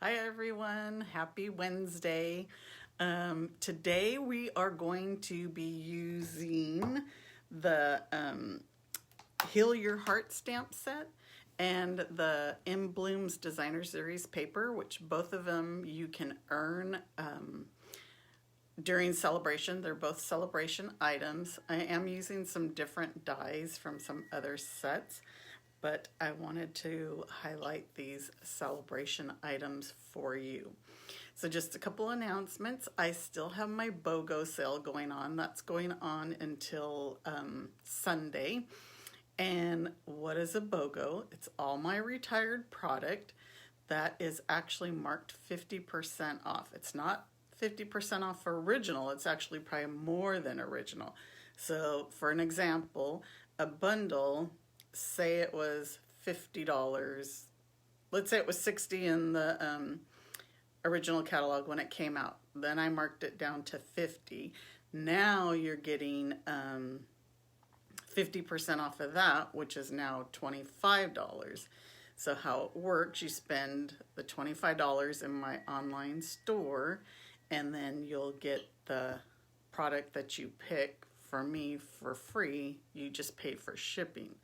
Hi everyone, happy Wednesday. Today we are going to be using the Heal Your Heart stamp set and the In Bloom's Designer Series paper, which both of them you can earn during celebration. They're both celebration items. I am using some different dies from some other sets, but I wanted to highlight these celebration items for you. So just a couple announcements. I still have my BOGO sale going on. That's going on until Sunday. And what is a BOGO? It's all my retired product that is actually marked 50% off. It's not 50% off for original. It's actually probably more than original. So for an example, a bundle, say it was $50. Let's say it was $60 in the original catalog when it came out. Then I marked it down to $50. Now you're getting 50% off of that, which is now $25. So how it works, you spend the $25 in my online store, and then you'll get the product that you pick from me for free. You just pay for shipping.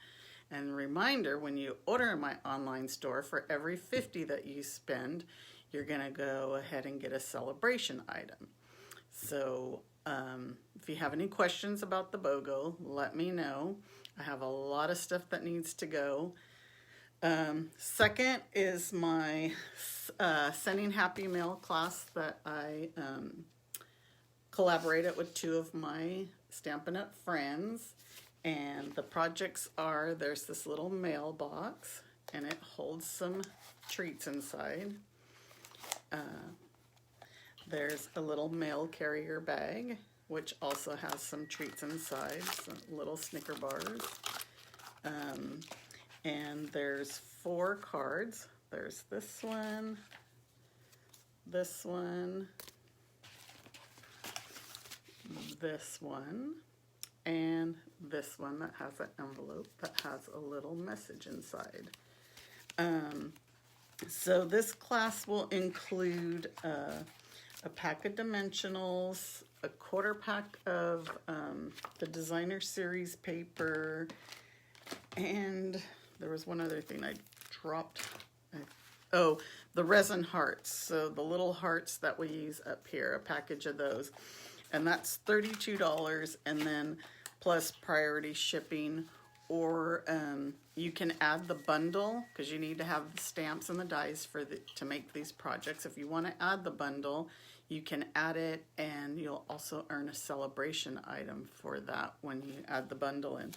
And reminder, when you order in my online store, for every $50 that you spend, you're gonna go ahead and get a celebration item. So if you have any questions about the BOGO, let me know. I have a lot of stuff that needs to go. Second is my Sending Happy Mail class that I collaborated with two of my Stampin' Up friends. And the projects are, there's this little mailbox and it holds some treats inside. There's a little mail carrier bag, which also has some treats inside, some little Snicker bars. And there's 4 cards. There's this one, this one, this one, and this one that has an envelope that has a little message inside. So this class will include a pack of dimensionals, a quarter pack of the Designer Series paper, and there was one other thing I dropped. Oh, the resin hearts. So the little hearts that we use up here, a package of those. And that's $32, and then plus priority shipping, or you can add the bundle because you need to have the stamps and the dies to make these projects. If you want to add the bundle, you can add it, and you'll also earn a celebration item for that when you add the bundle in.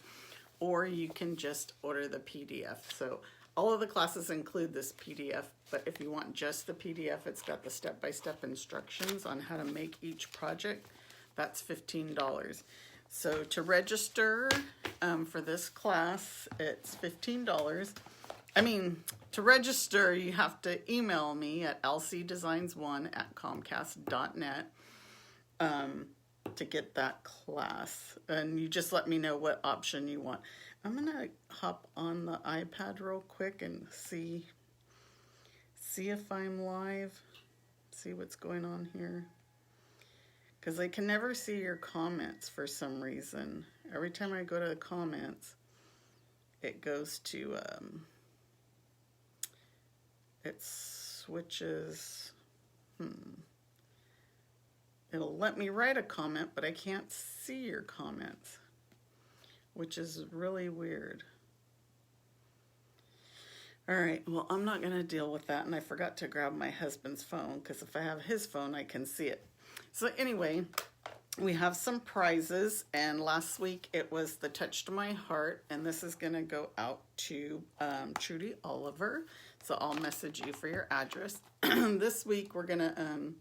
Or you can just order the PDF. So all of the classes include this PDF, but if you want just the PDF, it's got the step-by-step instructions on how to make each project. That's $15. So to register for this class, it's $15. I mean, to register, you have to email me at lcdesigns1@comcast.net to get that class. And you just let me know what option you want. I'm gonna hop on the iPad real quick and see if I'm live, see what's going on here. Because I can never see your comments for some reason. Every time I go to the comments, it goes to, it switches, It'll let me write a comment, but I can't see your comments, which is really weird. All right, well, I'm not gonna deal with that, and I forgot to grab my husband's phone, because if I have his phone, I can see it. So anyway, we have some prizes, and last week it was the Touch to My Heart, and this is gonna go out to Trudy Oliver, so I'll message you for your address. This week we're gonna, I'm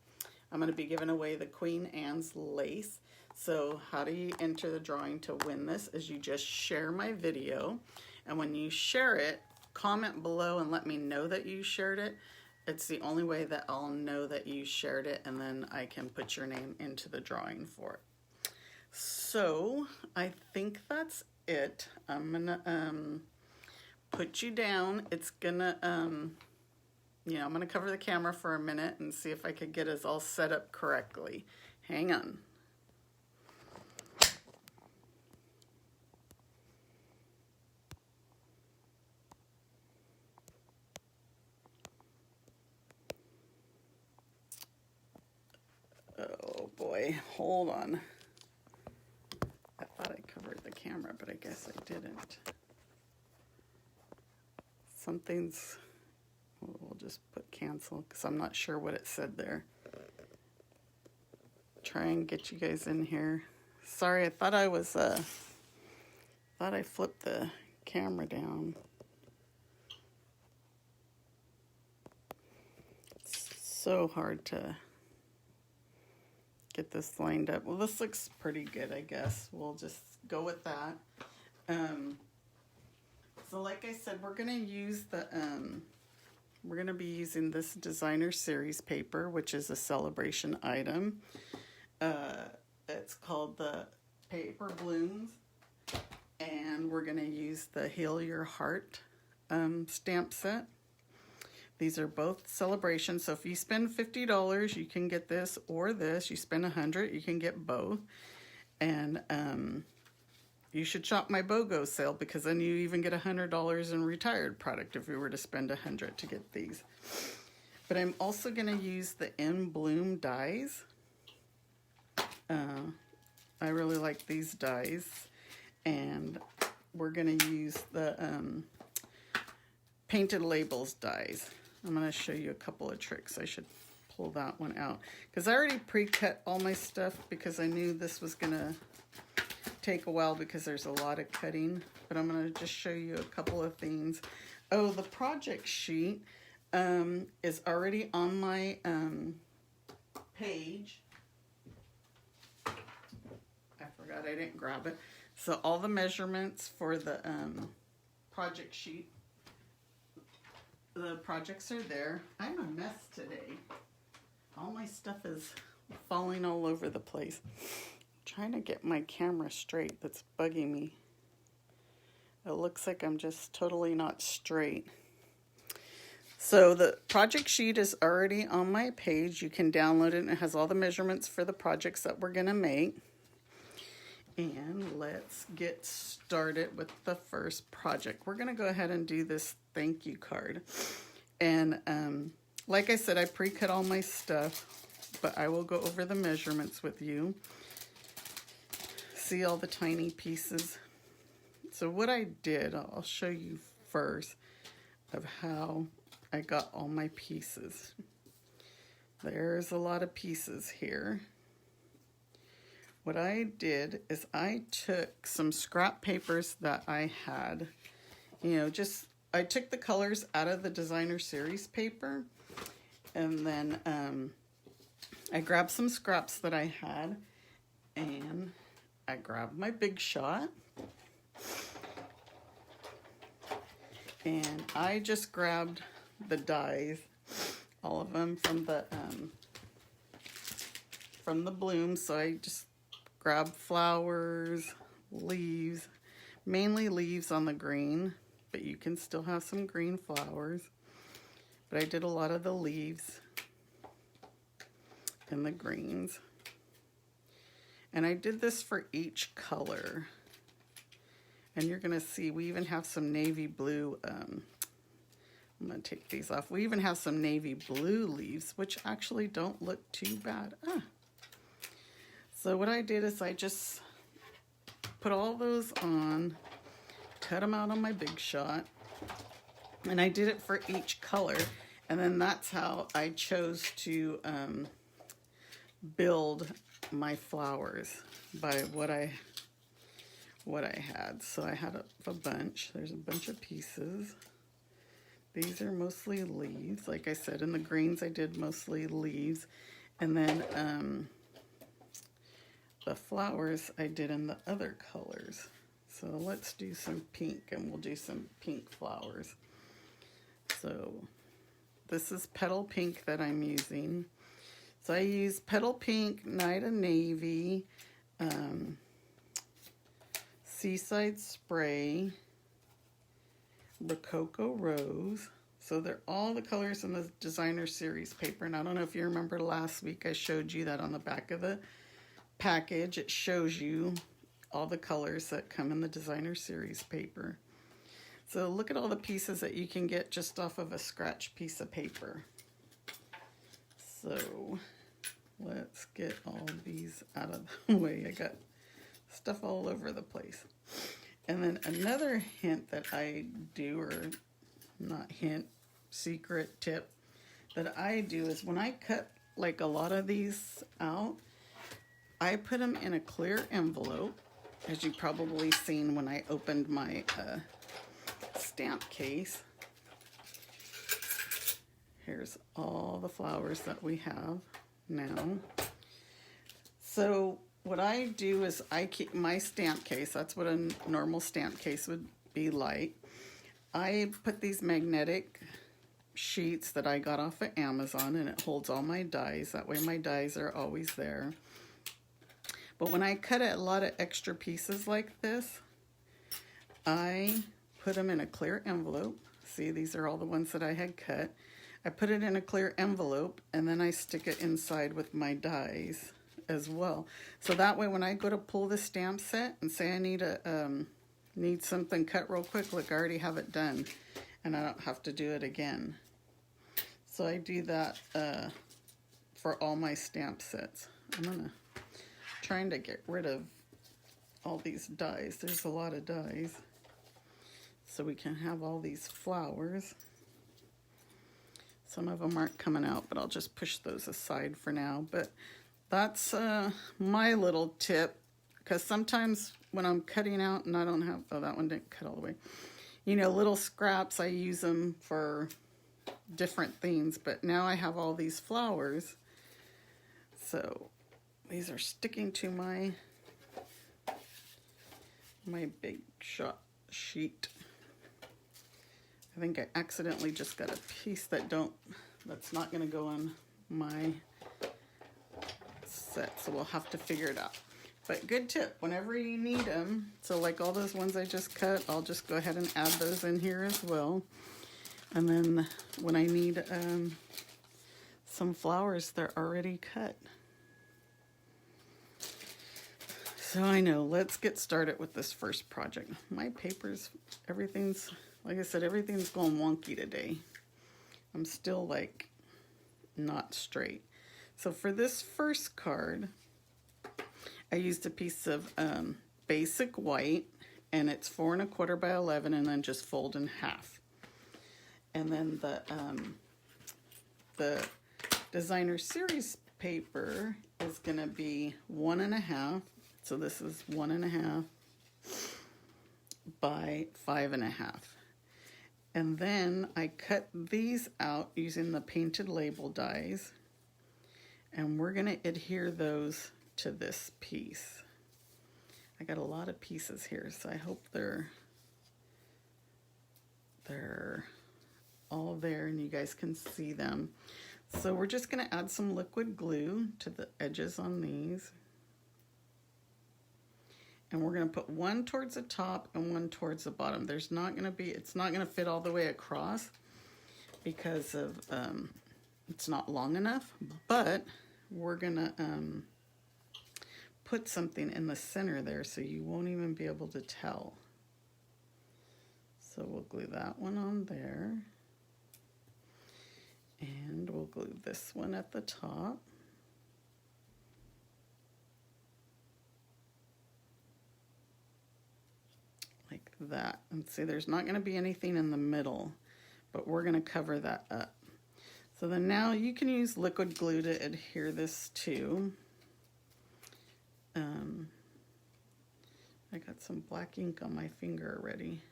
gonna be giving away the Queen Anne's lace. So how do you enter the drawing to win this is you just share my video, and when you share it, comment below and let me know that you shared it. It's the only way that I'll know that you shared it, and then I can put your name into the drawing for it. So I think that's it. I'm gonna put you down. It's gonna I'm going to cover the camera for a minute and see if I could get us all set up correctly. Hang on. Oh boy, hold on. I thought I covered the camera, but I guess I didn't. Something's, we'll just put cancel because I'm not sure what it said there. Try and get you guys in here. Sorry, I thought I was, thought I flipped the camera down. It's so hard to get this lined up. Well, this looks pretty good, I guess. We'll just go with that. So like I said, we're gonna use the, we're gonna be using this designer series paper, which is a celebration item. It's called the Paper Blooms, and we're gonna use the Heal Your Heart stamp set. These are both celebrations, so if you spend $50, you can get this or this. You spend $100, you can get both. And you should shop my BOGO sale because then you even get $100 in retired product if you were to spend $100 to get these. But I'm also going to use the In Bloom dies. I really like these dies, and we're going to use the Painted Labels dies. I'm going to show you a couple of tricks. I should pull that one out because I already pre-cut all my stuff because I knew this was going to take a while because there's a lot of cutting, but I'm going to just show you a couple of things. Oh, the project sheet is already on my page. I forgot I didn't grab it. So all the measurements for the project sheet, the projects are there. I'm a mess today. All my stuff is falling all over the place. Trying to get my camera straight. That's bugging me. It looks like I'm just totally not straight. So the project sheet is already on my page. You can download it and it has all the measurements for the projects that we're going to make. And let's get started with the first project. We're going to go ahead and do this thank you card. And like I said, I pre-cut all my stuff, but I will go over the measurements with you. See all the tiny pieces. So what I did, I'll show you first of how I got all my pieces. There's a lot of pieces here. What I did is I took some scrap papers that I had, I took the colors out of the designer series paper, and then I grabbed some scraps that I had, and I grabbed my Big Shot, and I just grabbed the dies, all of them from the bloom. So I just grabbed flowers, leaves, mainly leaves on the green, but you can still have some green flowers. But I did a lot of the leaves and the greens. And I did this for each color. And you're going to see we even have some navy blue. I'm going to take these off. We even have some navy blue leaves, which actually don't look too bad. So what I did is I just put all those on, cut them out on my Big Shot, and I did it for each color. And then that's how I chose to build my flowers, by what I had. So I had a bunch. There's a bunch of pieces. These are mostly leaves. Like I said, in the greens I did mostly leaves. And then the flowers I did in the other colors. So let's do some pink, and we'll do some pink flowers. So this is petal pink that I'm using. So I use petal pink, Night of Navy, Seaside Spray, Rococo Rose. So they're all the colors in the designer series paper. And I don't know if you remember last week I showed you that on the back of the package. It shows you all the colors that come in the designer series paper. So look at all the pieces that you can get just off of a scratch piece of paper. So let's get all these out of the way. I got stuff all over the place. And then another hint that I do, or not hint, secret tip that I do is when I cut like a lot of these out, I put them in a clear envelope, as you've probably seen when I opened my stamp case. Here's all the flowers that we have now. So what I do is I keep my stamp case, that's what a normal stamp case would be like. I put these magnetic sheets that I got off of Amazon, and it holds all my dies. That way my dies are always there. But when I cut a lot of extra pieces like this, I put them in a clear envelope. See, these are all the ones that I had cut. I put it in a clear envelope, and then I stick it inside with my dies as well. So that way when I go to pull the stamp set and say I need something cut real quick, look, I already have it done and I don't have to do it again. So I do that for all my stamp sets. I'm trying to get rid of all these dies. There's a lot of dies. So we can have all these flowers. Some of them aren't coming out, but I'll just push those aside for now. But that's my little tip, because sometimes when I'm cutting out and I don't have, oh, that one didn't cut all the way. You know, little scraps, I use them for different things, but now I have all these flowers. So these are sticking to my big shot sheet. I think I accidentally just got a piece that's not going to go on my set, so we'll have to figure it out. But good tip, whenever you need them, so like all those ones I just cut, I'll just go ahead and add those in here as well. And then when I need some flowers, they're already cut. So I know, let's get started with this first project. My papers, everything's, like I said, everything's going wonky today. I'm still like not straight. So for this first card, I used a piece of basic white, and it's 4 1/4 by 11, and then just fold in half. And then the designer series paper is going to be 1 1/2. So this is 1 1/2 by 5 1/2. And then I cut these out using the painted label dies, and we're going to adhere those to this piece. I got a lot of pieces here, so I hope they're all there and you guys can see them. So we're just going to add some liquid glue to the edges on these. And we're going to put one towards the top and one towards the bottom. It's not going to fit all the way across because of it's not long enough, but we're going to put something in the center there so you won't even be able to tell. So we'll glue that one on there. And we'll glue this one at the top. Like that. And see, there's not going to be anything in the middle, but we're going to cover that up. So then now you can use liquid glue to adhere this to. I got some black ink on my finger already.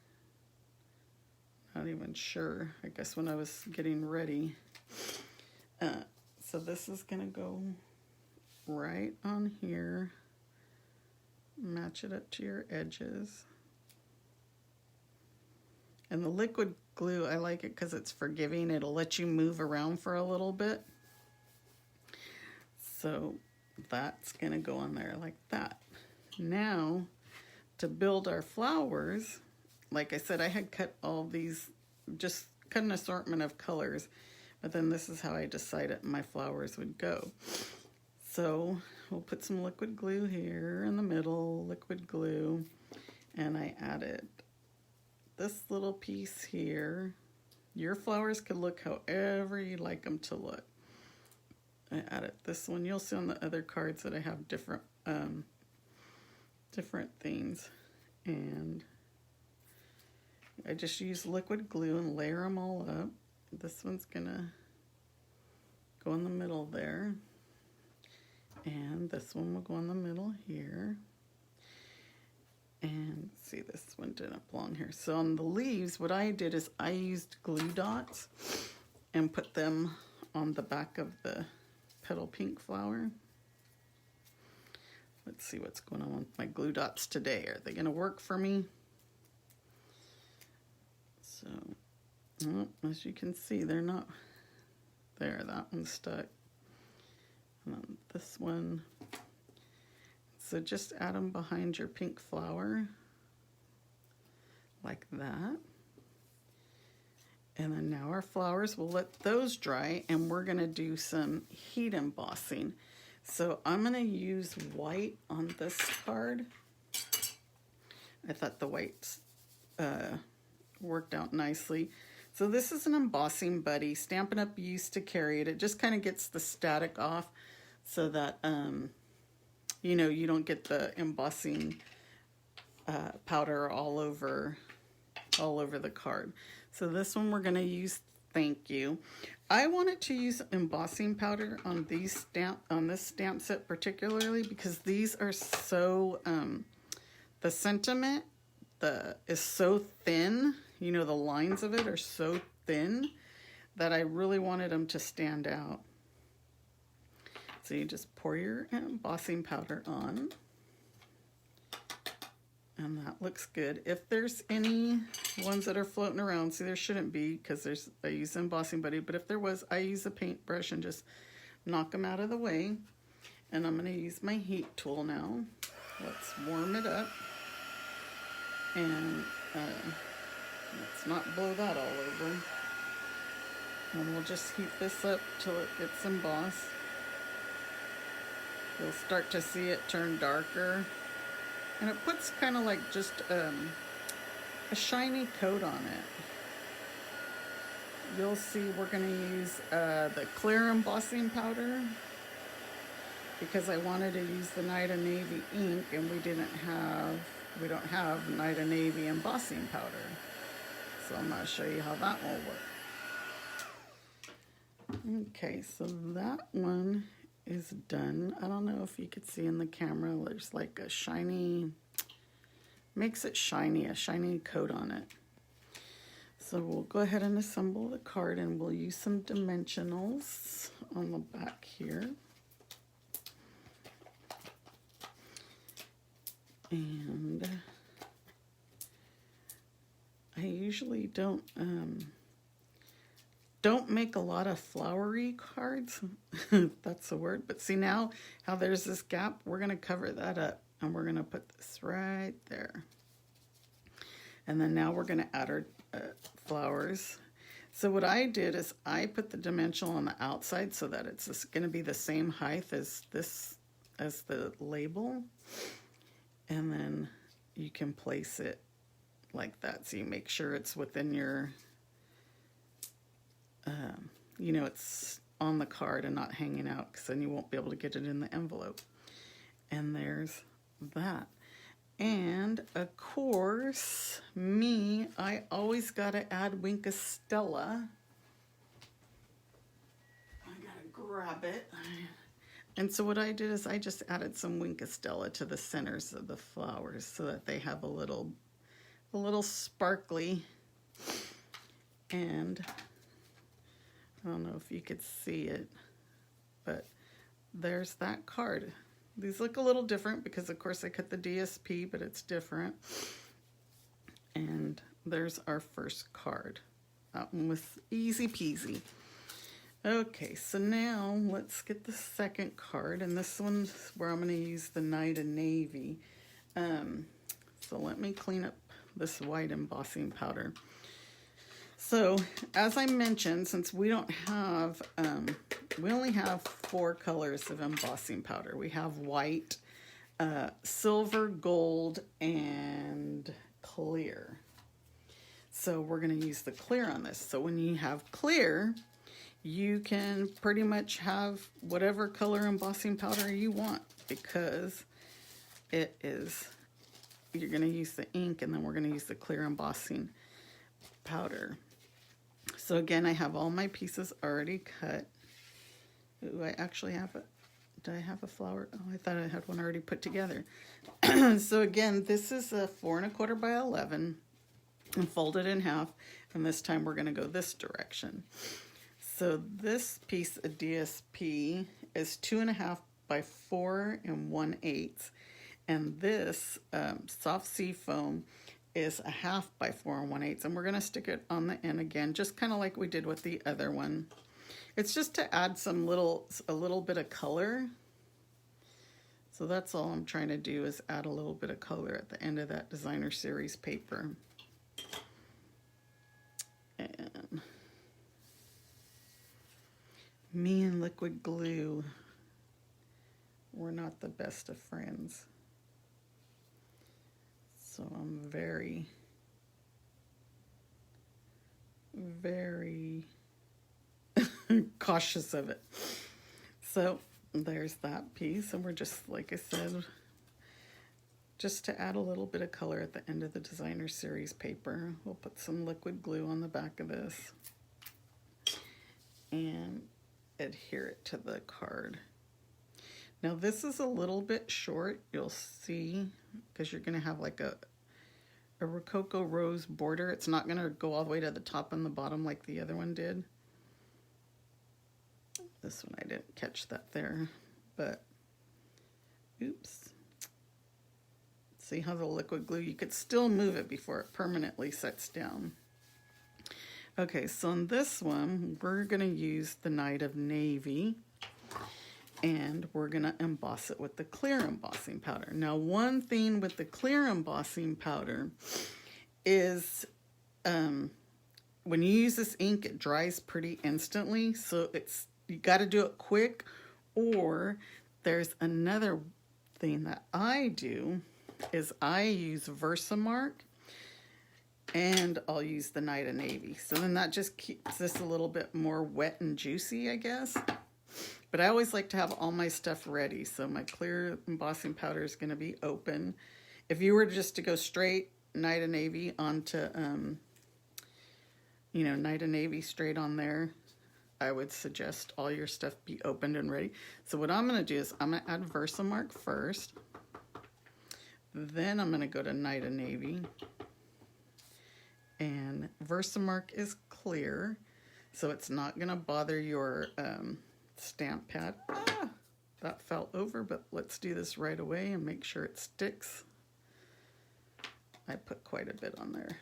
Not even sure. I guess when I was getting ready. So this is going to go right on here. Match it up to your edges. And the liquid glue, I like it because it's forgiving. It'll let you move around for a little bit. So that's going to go on there like that. Now, to build our flowers, like I said, I had cut all these just cut an assortment of colors, but then this is how I decided my flowers would go. So we'll put some liquid glue here in the middle, liquid glue, and I added this little piece here. Your flowers could look however you like them to look. I added this one. You'll see on the other cards that I have different things. And I just use liquid glue and layer them all up. This one's gonna go in the middle there. And this one will go in the middle here. And see, this one didn't belong here. So on the leaves, what I did is I used glue dots and put them on the back of the petal pink flower. Let's see what's going on with my glue dots today. Are they going to work for me? So, as you can see, they're not there. That one's stuck. And then this one. So just add them behind your pink flower, like that. And then now our flowers, we'll let those dry, and we're gonna do some heat embossing. So I'm gonna use white on this card. I thought the whites worked out nicely. So this is an embossing buddy. Stampin' Up used to carry it. It just kind of gets the static off so that you know, you don't get the embossing powder all over the card. So this one we're going to use Thank You. I wanted to use embossing powder on this stamp set particularly because these are so the sentiment is so thin. You know, the lines of it are so thin that I really wanted them to stand out. So you just pour your embossing powder on, and that looks good. If there's any ones that are floating around, see, there shouldn't be because I use embossing buddy, but if there was, I use a paintbrush and just knock them out of the way. And I'm going to use my heat tool now. Let's warm it up, and let's not blow that all over. And we'll just heat this up till it gets embossed. You'll start to see it turn darker. And it puts kind of like just a shiny coat on it. You'll see we're going to use the clear embossing powder because I wanted to use the Night of Navy ink, and we don't have Night of Navy embossing powder. So I'm going to show you how that will work. Okay, so that one is done. I don't know if you could see in the camera, there's like a shiny, makes it shiny, a shiny coat on it. So we'll go ahead and assemble the card, and we'll use some dimensionals on the back here. And I usually don't make a lot of flowery cards. That's the word. But see now how there's this gap? We're going to cover that up, and we're going to put this right there. And then now we're going to add our flowers. So what I did is I put the dimensional on the outside so that it's going to be the same height as the label. And then you can place it like that. So you make sure it's within your you know, it's on the card and not hanging out, because then you won't be able to get it in the envelope. And there's that. And of course, I always got to add Wink of Stella. I gotta grab it. And so what I did is I just added some Wink of Stella to the centers of the flowers so that they have a little sparkly. And I don't know if you could see it, but there's that card. These look a little different because, of course, I cut the DSP, but it's different. And there's our first card. That one was easy peasy. Okay, so now let's get the second card, and this one's where I'm going to use the Night of Navy. So let me clean up this white embossing powder. So as I mentioned, since we don't have, we only have 4 colors of embossing powder. We have white, silver, gold, and clear. So we're going to use the clear on this. So when you have clear, you can pretty much have whatever color embossing powder you want, because it is, you're going to use the ink and then we're going to use the clear embossing powder. So again, I have all my pieces already cut. Ooh, I actually have a, did I have a flower? Oh, I thought I had one already put together. So again, this is a 4 1/4 by 11 and folded in half. And this time we're going to go this direction. So this piece of DSP is 2 1/2 by 4 1/8. And this soft sea foam is 1/2 by 4 1/8. And we're going to stick it on the end again, just kind of like we did with the other one. It's just to add some a little bit of color. So that's all I'm trying to do, is add a little bit of color at the end of that designer series paper. And me and liquid glue, we're not the best of friends. So I'm very, very cautious of it. So there's that piece, and we're just, like I said, just to add a little bit of color at the end of the designer series paper, we'll put some liquid glue on the back of this and adhere it to the card. Now this is a little bit short, you'll see, because you're going to have like a Rococo rose border. It's not going to go all the way to the top and the bottom like the other one did. This one I didn't catch that there, but oops. See how the liquid glue, you could still move it before it permanently sets down. Okay, so in this one, we're going to use the Night of Navy, and we're going to emboss it with the clear embossing powder. Now, one thing with the clear embossing powder is when you use this ink, it dries pretty instantly, so you got to do it quick. Or there's another thing that I do, is I use Versamark, and I'll use the Night of Navy. So then that just keeps this a little bit more wet and juicy, I guess. But I always like to have all my stuff ready. So my clear embossing powder is going to be open. If you were just to go straight Night of Navy onto, Night of Navy straight on there, I would suggest all your stuff be opened and ready. So what I'm going to do is I'm going to add Versamark first. Then I'm going to go to Night of Navy. And Versamark is clear, so it's not going to bother your stamp pad. That fell over, but let's do this right away and make sure it sticks. I put quite a bit on there,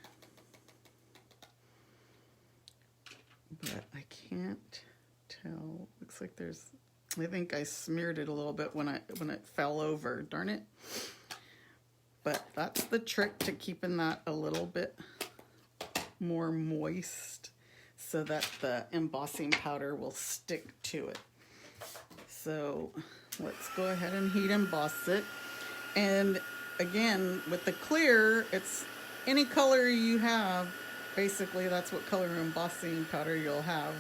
but I can't tell. Looks like I think I smeared it a little bit when it fell over. Darn it. But that's the trick to keeping that a little bit more moist, so that the embossing powder will stick to it. So let's go ahead and heat emboss it. And again, with the clear, it's any color you have. Basically, that's what color embossing powder you'll have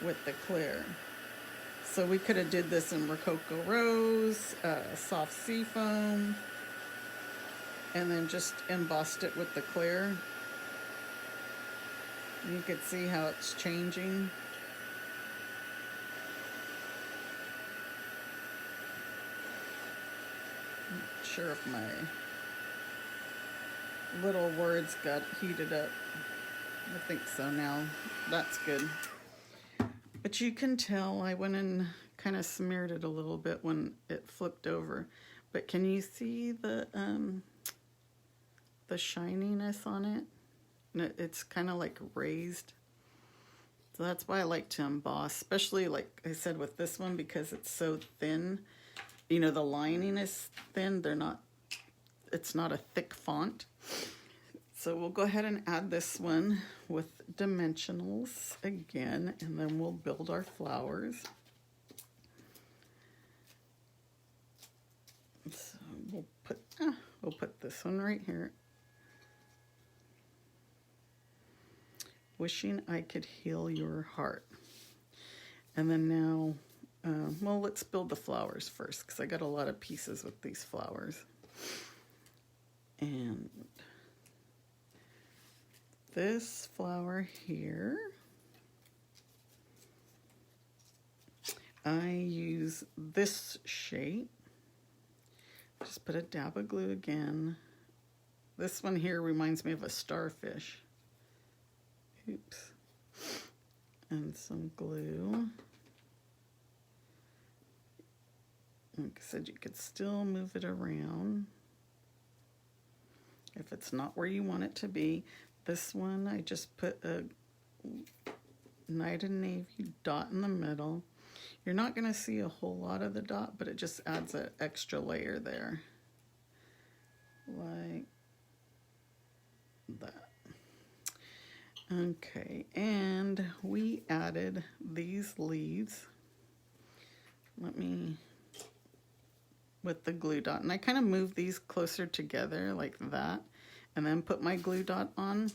with the clear. So we could have did this in Rococo Rose, soft sea foam, and then just embossed it with the clear. You could see how it's changing. Not sure if my little words got heated up. I think so now. That's good. But you can tell I went and kind of smeared it a little bit when it flipped over. But can you see the shininess on it? It's kind of like raised. So that's why I like to emboss, especially like I said with this one, because it's so thin. The lining is thin. It's not a thick font. So we'll go ahead and add this one with dimensionals again, and then we'll build our flowers. So we'll put this one right here. Wishing I could heal your heart. And then now, well, let's build the flowers first, because I got a lot of pieces with these flowers. And this flower here, I use this shape. Just put a dab of glue again. This one here reminds me of a starfish. Oops. And some glue. Like I said, you could still move it around if it's not where you want it to be. This one, I just put a Night and Navy dot in the middle. You're not going to see a whole lot of the dot, but it just adds an extra layer there. Like that. Okay, and we added these leaves. With the glue dot. And I kind of moved these closer together like that. And then put my glue dot on.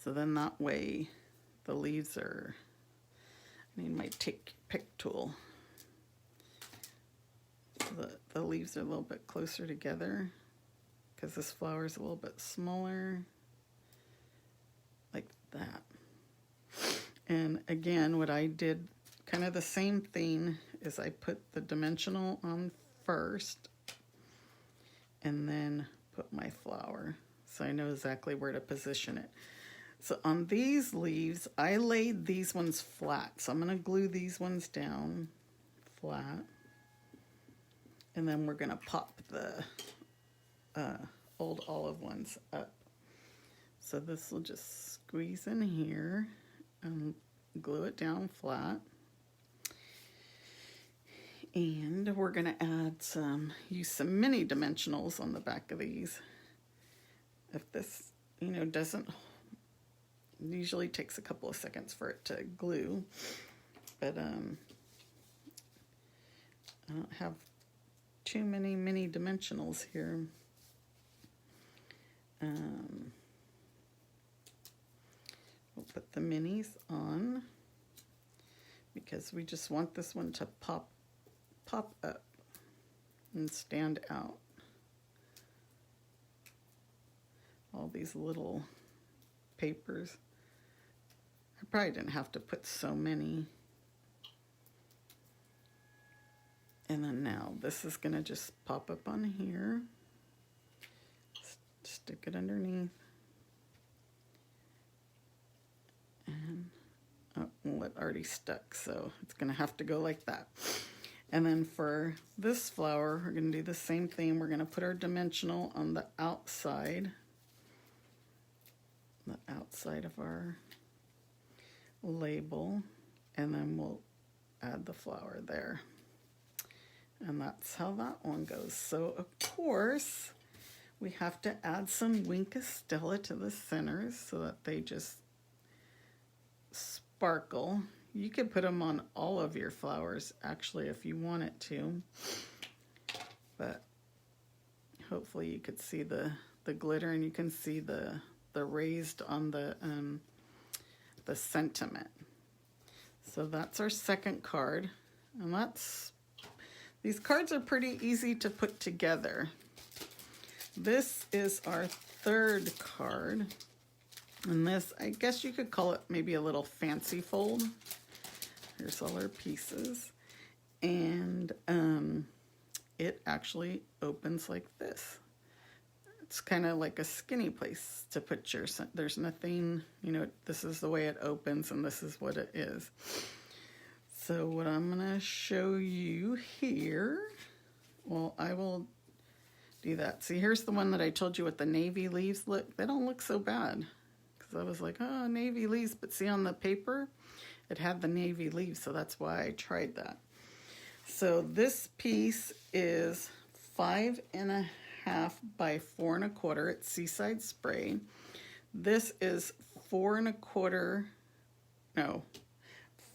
So then that way the leaves are, I need my pick tool. So the leaves are a little bit closer together because this flower is a little bit smaller. Like that. And again, what I did, kind of the same thing, is I put the dimensional on first and then put my flower, so I know exactly where to position it. So on these leaves, I laid these ones flat, so I'm going to glue these ones down flat, and then we're going to pop the old olive ones up. So this will just squeeze in here and glue it down flat. And we're going to add use some mini dimensionals on the back of these. If this, doesn't, usually takes a couple of seconds for it to glue. But I don't have too many mini dimensionals here. We'll put the minis on because we just want this one to pop up and stand out. All these little papers. I probably didn't have to put so many. And then now this is going to just pop up on here. Stick it underneath. And well, it already stuck, so it's going to have to go like that. And then for this flower, we're going to do the same thing. We're going to put our dimensional on the outside of our label, and then we'll add the flower there. And that's how that one goes. So, of course, we have to add some Wink of Stella to the centers so that they just sparkle. You could put them on all of your flowers, actually, if you wanted to. But hopefully you could see the glitter, and you can see the raised on the sentiment. So that's our second card. And these cards are pretty easy to put together. This is our third card. And this, I guess you could call it maybe a little fancy fold. Here's all our pieces. And it actually opens like this. It's kind of like a skinny place to put your, there's nothing, this is the way it opens and this is what it is. So what I'm going to show you here, well, I will do that. See, here's the one that I told you with the navy leaves. Look, they don't look so bad. Because I was like, oh, navy leaves. But see, on the paper, it had the navy leaves, so that's why I tried that. So this piece is 5.5 1.5 by 4 1/4. It's Seaside Spray. This is 4 1/4, no,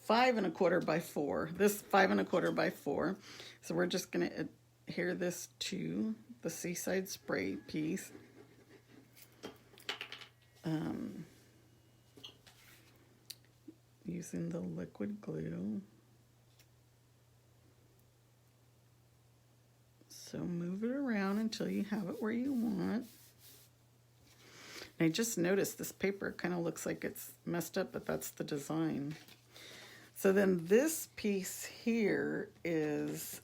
5 1/4 by 4. This 5 1/4 by 4. So we're just going to adhere this to the Seaside Spray piece. Using the liquid glue. So move it around until you have it where you want. And I just noticed this paper kind of looks like it's messed up, but that's the design. So then this piece here is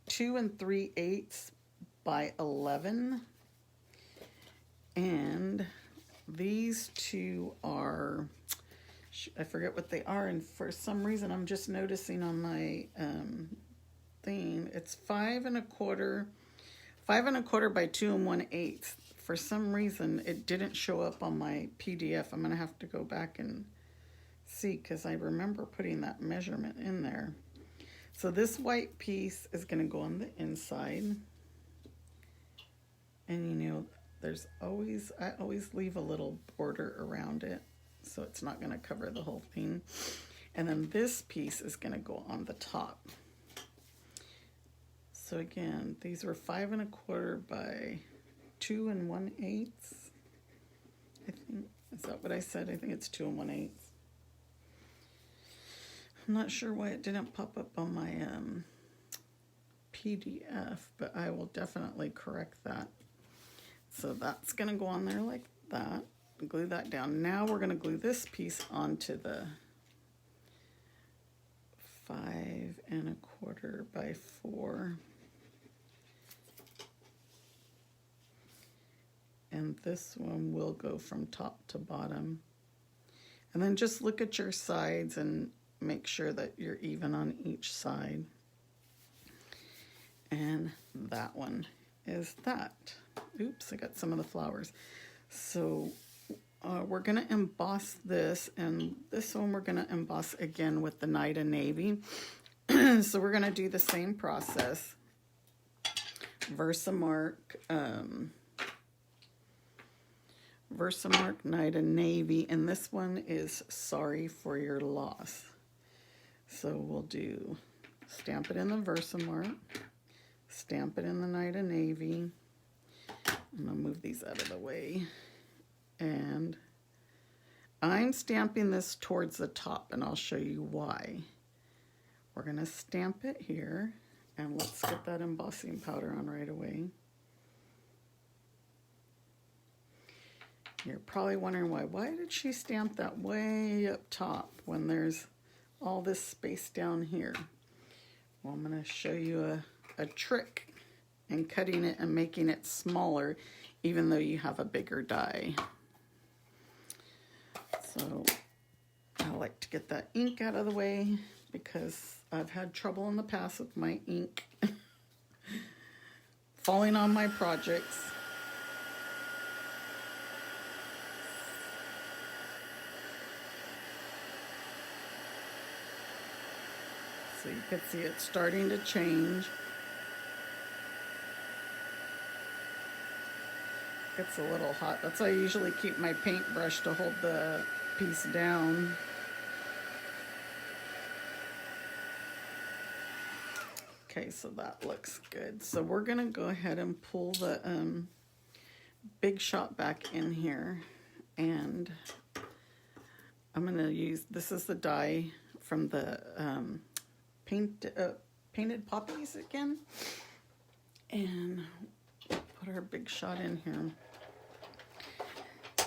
2 3/8 by 11. And these two are, I forget what they are, and for some reason I'm just noticing on my thing, it's 5 1/4 by 2 1/8. For some reason it didn't show up on my PDF. I'm gonna have to go back and see, because I remember putting that measurement in there. So this white piece is gonna go on the inside, and you know, I always leave a little border around it, so it's not going to cover the whole thing. And then this piece is going to go on the top. So again, these were 5 1/4 by 2 1/8. I think, is that what I said? I think it's 2 1/8. I'm not sure why it didn't pop up on my PDF, but I will definitely correct that. So that's going to go on there like that. Glue that down. Now we're going to glue this piece onto the 5 1/4 by 4. And this one will go from top to bottom. And then just look at your sides and make sure that you're even on each side. And that one is that. Oops, I got some of the flowers. So we're going to emboss this, and this one we're going to emboss again with the Night of Navy. So we're going to do the same process. Versamark, Night of Navy, and this one is Sorry for Your Loss. So we'll do, stamp it in the Versamark, stamp it in the Night of Navy. I'm going to move these out of the way. And I'm stamping this towards the top, and I'll show you why. We're going to stamp it here, and let's get that embossing powder on right away. You're probably wondering why did she stamp that way up top when there's all this space down here? Well, I'm going to show you a trick in cutting it and making it smaller, even though you have a bigger die. So I like to get that ink out of the way, because I've had trouble in the past with my ink falling on my projects. So you can see it's starting to change. It's a little hot. That's why I usually keep my paintbrush to hold the piece down. Okay, so that looks good. So we're going to go ahead and pull the Big Shot back in here. And I'm going to use, this is the die from the Painted Poppies again. And put our Big Shot in here.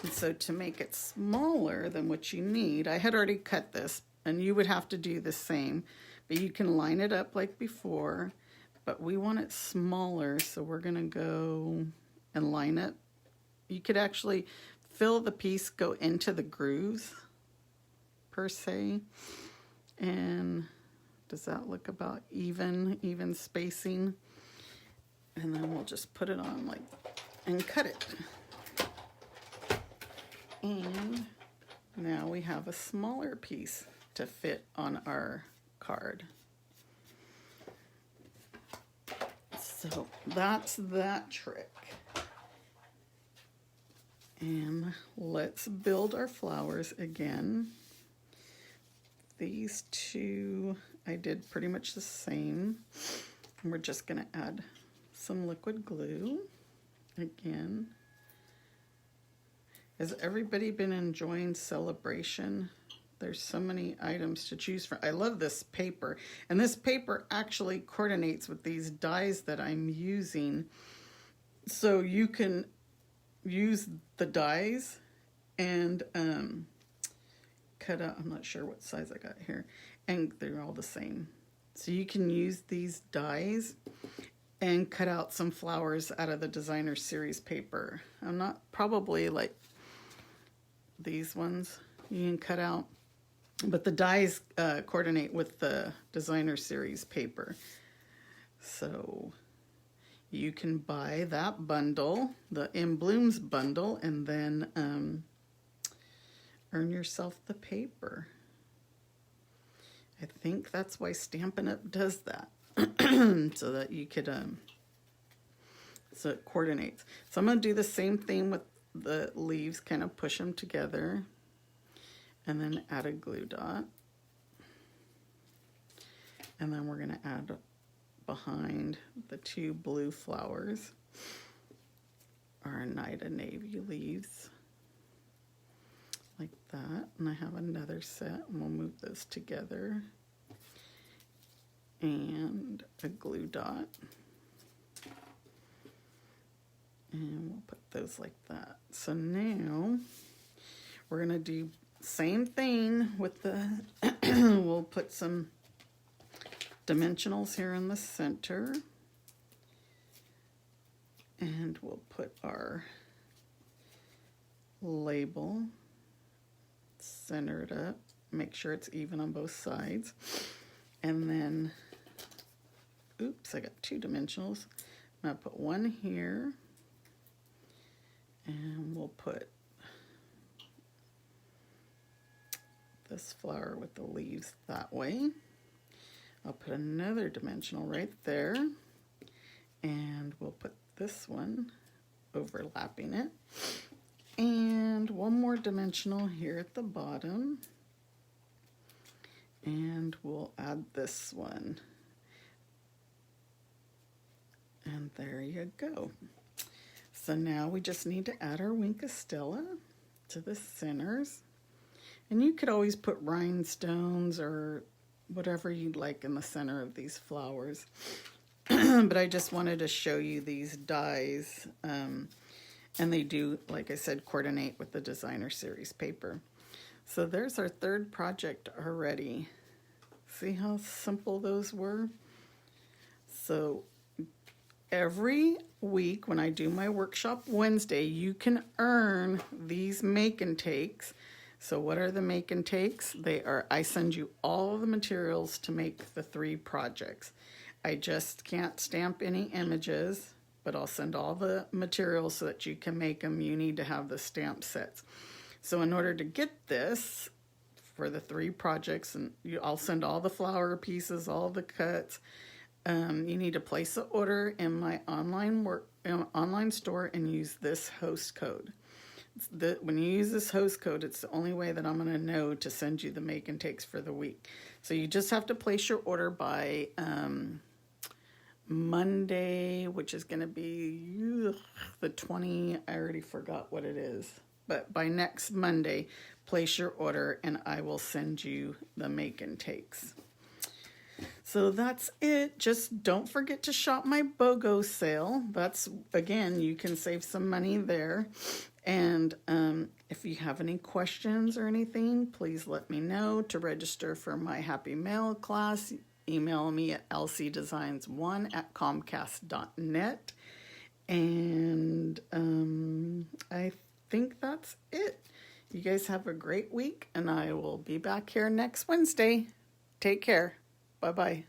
And so to make it smaller than what you need, I had already cut this, and you would have to do the same, but you can line it up like before, but we want it smaller, so we're going to go and line it. You could actually fill the piece, go into the grooves per se, and does that look about even spacing? And then we'll just put it on like, and cut it. And now we have a smaller piece to fit on our card. So that's that trick. And let's build our flowers again. These two I did pretty much the same. And we're just going to add some liquid glue again. Has everybody been enjoying Celebration? There's so many items to choose from. I love this paper. And this paper actually coordinates with these dies that I'm using. So you can use the dies and cut out, I'm not sure what size I got here, and they're all the same. So you can use these dies and cut out some flowers out of the designer series paper. I'm not probably like these ones you can cut out, but the dies coordinate with the designer series paper. So you can buy that bundle, the In Blooms bundle, and then earn yourself the paper. I think that's why Stampin' Up does that, so that you could, so it coordinates. So I'm going to do the same thing with the leaves, kind of push them together, and then add a glue dot. And then we're going to add behind the two blue flowers our Nida Navy leaves, like that. And I have another set, and we'll move those together, and a glue dot, and we'll put those like that. So now we're going to do same thing with the we'll put some dimensionals here in the center, and we'll put our label centered up, make sure it's even on both sides, and then, oops, I got two dimensionals. I'm going to put one here, and we'll put this flower with the leaves that way. I'll put another dimensional right there, and we'll put this one overlapping it, and one more dimensional here at the bottom, and we'll add this one, and there you go. So now we just need to add our Wink of Stella to the centers, and you could always put rhinestones or whatever you'd like in the center of these flowers. But I just wanted to show you these dies, and they do, like I said, coordinate with the designer series paper. So there's our third project already. See how simple those were? So every week when I do my workshop Wednesday, you can earn these make and takes. So what are the make and takes? They are, I send you all the materials to make the 3 projects. I just can't stamp any images, but I'll send all the materials so that you can make them. You need to have the stamp sets. So in order to get this for the 3 projects, and I'll send all the flower pieces, all the cuts, you need to place an order in my online store and use this host code. When you use this host code, it's the only way that I'm going to know to send you the make and takes for the week. So you just have to place your order by Monday, which is going to be the 20, I already forgot what it is. But by next Monday, place your order and I will send you the make and takes. So that's it. Just don't forget to shop my BOGO sale. That's, again, you can save some money there. And if you have any questions or anything, please let me know. To register for my Happy Mail class, email me at lcdesigns1@comcast.net. And I think that's it. You guys have a great week, and I will be back here next Wednesday. Take care. Bye-bye.